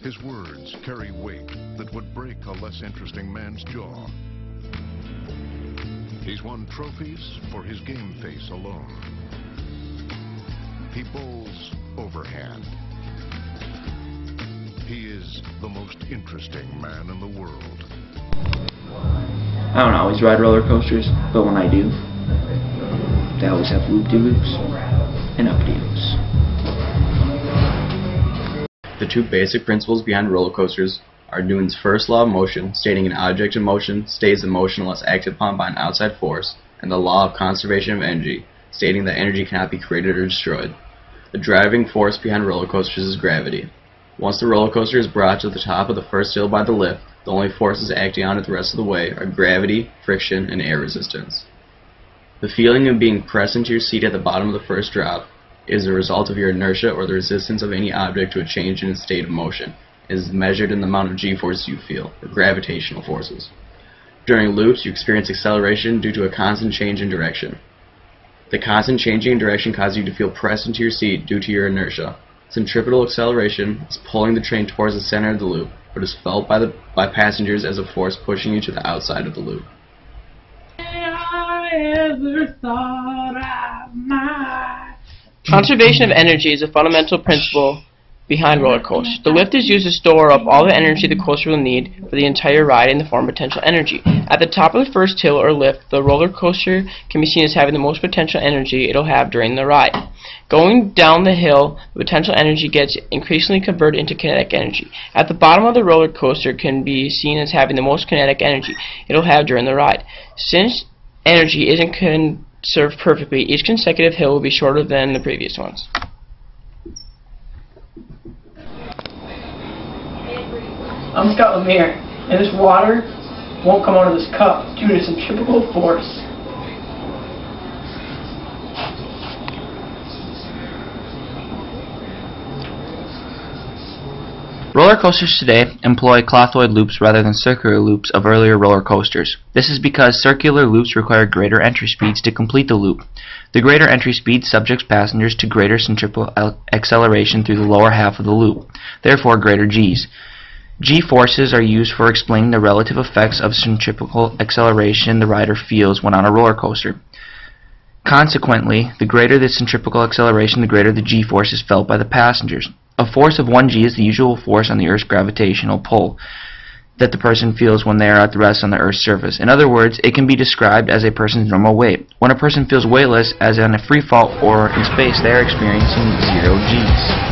His words carry weight that would break a less interesting man's jaw. He's won trophies for his game face alone. He bowls overhand. He is the most interesting man in the world. I don't always ride roller coasters, but when I do, they always have loop-de-loops and up-de-loops. The two basic principles behind roller coasters are Newton's first law of motion, stating an object in motion stays in motion unless acted upon by an outside force, and the law of conservation of energy, stating that energy cannot be created or destroyed. The driving force behind roller coasters is gravity. Once the roller coaster is brought to the top of the first hill by the lift, the only forces acting on it the rest of the way are gravity, friction, and air resistance. The feeling of being pressed into your seat at the bottom of the first drop is the result of your inertia or the resistance of any object to a change in its state of motion. It is measured in the amount of g-force you feel, or gravitational forces. During loops, you experience acceleration due to a constant change in direction. The constant changing in direction causes you to feel pressed into your seat due to your inertia. Centripetal acceleration is pulling the train towards the center of the loop, but is felt by passengers as a force pushing you to the outside of the loop. Conservation of energy is a fundamental principle behind roller coasters. The lift is used to store up all the energy the coaster will need for the entire ride in the form of potential energy. At the top of the first hill or lift, the roller coaster can be seen as having the most potential energy it'll have during the ride. Going down the hill, the potential energy gets increasingly converted into kinetic energy. At the bottom of the roller coaster can be seen as having the most kinetic energy it'll have during the ride. Since energy isn't conserved perfectly, each consecutive hill will be shorter than the previous ones. I'm Scott Lemire, and this water won't come out of this cup due to centrifugal force. Roller coasters today employ clothoid loops rather than circular loops of earlier roller coasters. This is because circular loops require greater entry speeds to complete the loop. The greater entry speed subjects passengers to greater centripetal acceleration through the lower half of the loop, therefore greater G's. G-forces are used for explaining the relative effects of centripetal acceleration the rider feels when on a roller coaster. Consequently, the greater the centripetal acceleration, the greater the G-force is felt by the passengers. A force of 1 G is the usual force on the Earth's gravitational pull that the person feels when they are at rest on the Earth's surface. In other words, it can be described as a person's normal weight. When a person feels weightless, as in a free fall or in space, they are experiencing 0 Gs.